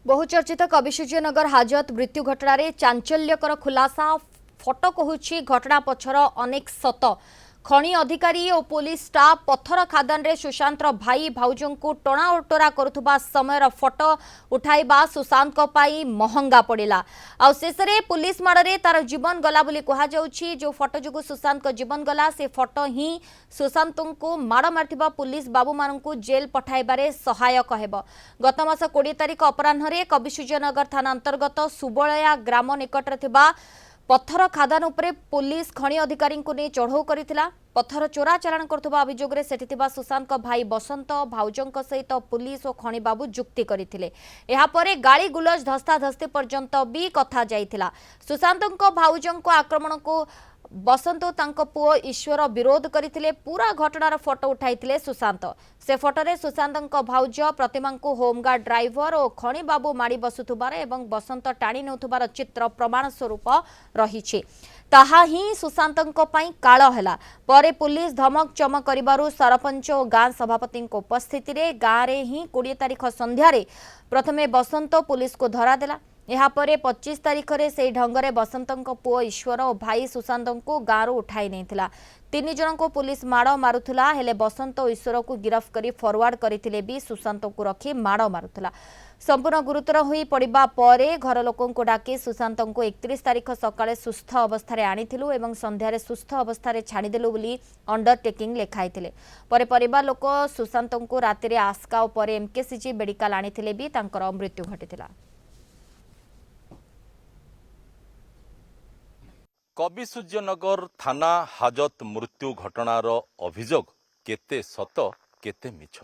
बहुचर्चित कविसूर्यनगर हाजत मृत्यु घटना चांचल्यकर खुलासा फटो कहूँ घटना पछर अनेक सत खनि अधिकारी और पुलिस स्टाफ पत्थर खादान रे सुशांत भाई भाउजों को टणा ओटरा करुवा समय फटो उठाइबा सुशांत को पाई महंगा पड़िला। आ शेष में पुलिस माड़े तार जीवन गला बोली कहुछि। जो फटो जो सुशांत को जीवन गला से फटो ही सुशांत को माड़ मारथिबा पुलिस बाबू मानू जेल पठाइबारे सहायक हेब। गत मास 20 तारिख अपराह्न कविसूर्यनगर थाना अंतर्गत सुबलया ग्राम निकटरे थिबा पत्थर खादान उपरे पुलिस खनि अधिकारी को नहीं चढ़ऊ करथिला। पत्थर चोरा चालाण करथुबा अभियोग रे सेठी थिबा सुशांत भाई बसंत भाउजों सहित पुलिस और खनि बाबू जुक्ति करथिले। एहा परे गाली गुलज धस्ताधस्ती पर्यंत भी कथा जाइथिला। सुशांत भाउजों आक्रमण को बसंत तांको पुओ ईश्वर विरोध करथिले। पूरा घटनार फोटो उठाइथिले सुशांत। से फोटोरे सुशांत भाउज प्रतिमा को होमगार्ड ड्राइवर और खनि बाबू माड़ी बसुथुबार एवं बसंत टाणी नेउथुबार चित्र प्रमाण स्वरूप रहिछि। ताहा ही सुशांत काल हैला। परे पुलिस धमक चमक करिबारु सरपंच और गाँ सभापति उपस्थिति रे गाँ रे ही 20 तारिख संध्यारे प्रथमे बसंत पुलिस को धरा देला। यापर 25 तारिख में से ढंगरे बसंत पुओ ईश्वर और भाई सुशांत को गाँव उठाई नहीं। 3 जन को पुलिस माड़ मारुला हेले बसंत और ईश्वर को गिरफ्त कर फरवर्ड करथिले भी सुशांत को रखी माड़ मारुला। संपूर्ण गुरुतर हो पड़ा पर घर लोक डाकी सुशांत को 31 तारिख सकाळे सुस्थ अवस्था आनीलु एवं संध्यार सुस्थ अवस्था छाड़देलु बोली अंडरटेकिंग लेखाई। परिवार लोक सुशांत को राति आस्का और एमकेसीजी मेडिकल आनी भी तांकर मृत्यु घटी। कविसूर्यनगर थाना हाजत मृत्यु घटनार अभियोग केते सत केते मिछ।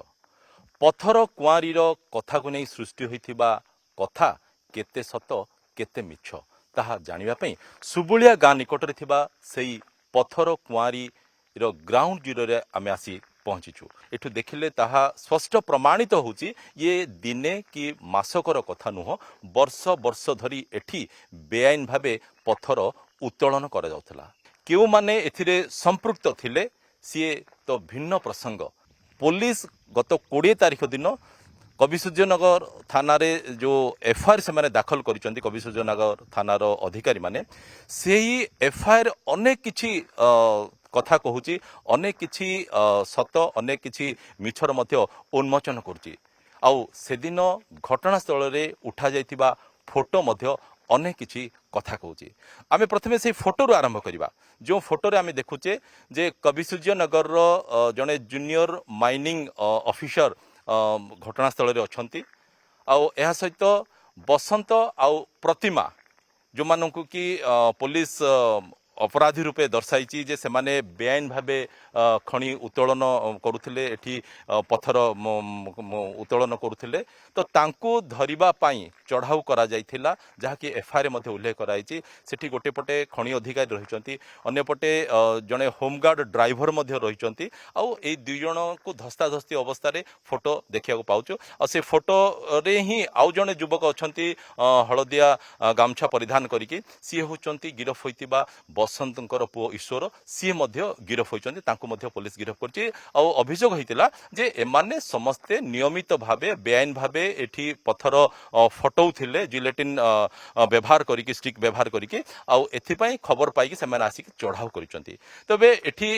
पत्थर कुआरीर कथा को नहीं सृष्टि होइथिबा कथा केते सत केते मिछ ताहा जानिबा पई सुबुलिया गाँ निकटरे थिबा सेई पत्थर कुआरी ग्राउंड जीरो रे आमे आसी पहुंचीचु। एठु देखिले ताहा स्पष्ट प्रमाणित होची ये दिने कि मासकर कथा नुह। वर्ष वर्ष धरी एठी बेआईन भावे पत्थर उत्तोलन करा जाउथला। केउ माने एथिरे संपृक्त थिले सीए तो भिन्न प्रसंग। पुलिस गत 20 तारिख दिन कविसूर्यनगर थाना रे जो एफआईआर से माने दाखल करिसंती कविसूर्यनगर थानार अधिकारी माने सेही एफआईआर अनेक किछि कथा कहूची अनेक किछि सत अनेक किछि मिछर मध्य उन्मोचन करछि। आउ सेदिन घटनास्थल रे उठा जाइतिबा फोटो मध्य अनेक किछि कथा कहूची। आमे प्रथमे से फोटो आरंभ करिबा। जो फोटो रे आमे देखुचे जे कविसूर्यनगर जने जूनियर माइनिंग ऑफिसर घटनास्थल रे अछंती। आउ एहा सहित बसंत आउ प्रतिमा जो मानकु कि पुलिस अपराधी रूपे दर्शाई जे से माने बेआईन भावे खनि उत्तोलन करुथिले एठी पत्थर उत्तोलन करुथिले। तो तांको धरिबा पाई चढ़ाऊ करा जाइथिला जहाँकि एफआईआर मध्ये उल्लेख कराइछि। सेठी गोटे पटे खनि अधिकारी रहिचंती अन्य पटे जने होमगार्ड ड्राइवर मध्ये रहिचंती। आउ ए दुई जन को धस्ताधस्ती अवस्था रे फोटो देखिया पाउछु। आ से फोटो रे ही आउ जने युवक अछंती हळदिया गामछा परिधान करिकि सी होचंती गिरफ होइतिबा बसंतकर पुओ ईश्वर सी मध्ये गिरफ होइचंती। तांको मध्ये पुलिस गिरफ करछि। आ अभियोग होइतिला जे एमाने समस्ते नियमित भावे बेआईन भावे एठी पत्थर फटौथिले जिलेटिन व्यवहार करिकि स्टिक व्यवहार करिकि आउ एथिपाई खबर पाइकि से माने आसिक चढ़ाऊ करिसंती। तबे एठी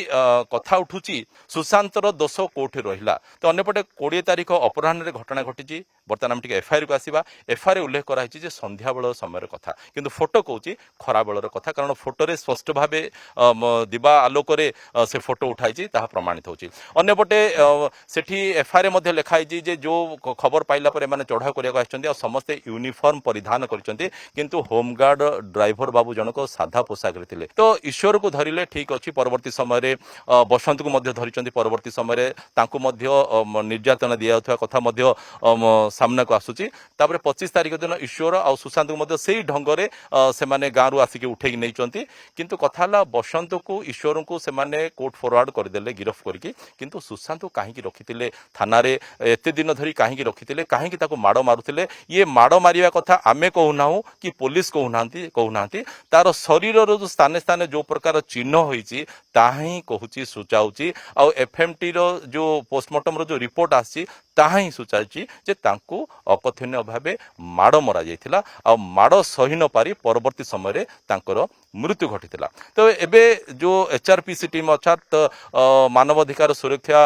कथा उठुची सुशांतर दोष कोठे रहिला। तो अन्यपटे 20 तारिख अपराह्न रे घटना घटिची। वर्तमान टिके एफआईआर को आसीबा। एफआईआर उल्लेख कराइछि जे संध्या बेल समय कथा किंतु फोटो कहूची खरा बेलर कथा कारण फोटो रे स्पष्ट भावे दिबा आलोक रे से फोटो उठाइछि ताहा प्रमाणित होची। अन्यपटे सेठी एफआईआर मध्ये लेखाइछि जे जो खबर पाइला पर माने चढ़ाऊ करिया आछंती आ समस्ते यूनिफॉर्म परिधान करिसंती किंतु होमगार्ड ड्राइवर बाबू जनक साधा पोशाक रे थिले। तो ईश्वर को धरिले ठीक अछि। परवर्ती समय रे बसंत को मध्ये धरिसंती। परवर्ती समय रे तांको मध्ये निर्यातना दिया थवा कथा मध्ये सामना को आसुची। तापर 25 तारिख दिन ईश्वर आ सुशांत को मध्ये सेही ढंगरे से माने गाँ रु आसिके उठेई नैचंती। किंतु कथा ला बसंत को ईश्वर को से माने कोर्ट फॉरवर्ड कर देले गिरफ करके। किंतु सुशांत को काहेकि रखिथिले थाना रे एते दिन धरी काहेकि रखिथिले काहेकि ताको माड़ मारुथिले ये माड़ मारिया कथा आमे कहूनाहु कि पुलिस कहूनांती तार शरीर रो स्थाने स्थाने जो प्रकार चिन्ह होईची ତାହା ହିଁ କହୁଛି ସୂଚାଉଛି ଆଉ ଏଫଏମଟି ର ଯୋଉ ପୋଷ୍ଟମର୍ଟମ ର ଯୋଉ ରିପୋର୍ଟ ଆସିଛି ତାହା ହିଁ ସୂଚାଉଛି ଯେ ତାଙ୍କୁ ଅକଥନୀୟ ଭାବେ ମାଡ଼ ମରାଯାଇଥିଲା ଆଉ ମାଡ଼ ସହି ନ ପାରି ପରବର୍ତ୍ତୀ ସମୟରେ ତାଙ୍କର ମୃତ୍ୟୁ ଘଟିଥିଲା। ତ ଏବେ ଯୋଉ ଏଚଆରପିସି ଟିମ୍ ଅର୍ଥାତ୍ ମାନବାଧିକାର ସୁରକ୍ଷା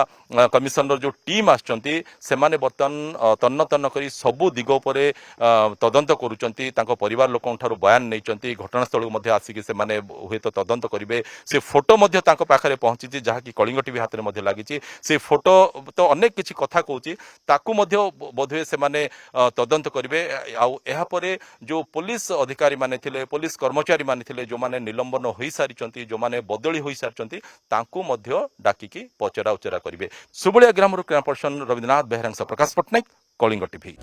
କମିଶନର ଯୋଉ ଟିମ୍ ଆସିଛନ୍ତି ସେମାନେ ବର୍ତ୍ତମାନ ତନ୍ନ ତନ୍ନ କରି ସବୁ ଦିଗ ଉପରେ ତଦନ୍ତ କରୁଛନ୍ତି। ତାଙ୍କ ପରିବାର ଲୋକଙ୍କ ଠାରୁ ବୟାନ ନେଇଛନ୍ତି। ଘଟଣାସ୍ଥଳକୁ ମଧ୍ୟ ଆସିକି ସେମାନେ ହୁଏତ ତଦନ୍ତ କରିବେ। ସେ ଫଟୋ ମଧ୍ୟ ତାଙ୍କ ପାଖରେ ପହଞ୍ଚିଛି ଯାହାକି କଳିଙ୍ଗ ଟିଭି ହାତରେ ମଧ୍ୟ ଲାଗିଛି। ସେ ଫଟୋ ତ ଅନେକ କିଛି କଥା କହୁଛି ତାକୁ ମଧ୍ୟ ବୋଧହୁଏ ସେମାନେ ତଦନ୍ତ କରିବେ। ଆଉ ଏହାପରେ ଯୋଉ ପୋଲିସ ଅଧିକାରୀ ମାନେ ଥିଲେ ପୋଲିସ କର୍ମଚାରୀ ମାନେ ଥିଲେ ଯୋଉମାନେ ନିଲମ୍ବନ ହୋଇସାରିଛନ୍ତି ଯୋଉମାନେ ବଦଳି ହୋଇସାରିଛନ୍ତି ତାଙ୍କୁ ମଧ୍ୟ ଡାକିକି ପଚରା ଉଚରା କରିବେ। ସୁବଳିଆ ଗ୍ରାମରୁ କ୍ୟାମ୍ପ ପର୍ସନ ରବୀନ୍ଦ୍ରନାଥ ବେହେରାଙ୍କ ସହ ପ୍ରକାଶ ପଟ୍ଟନାୟକ କଳିଙ୍ଗ ଟିଭି।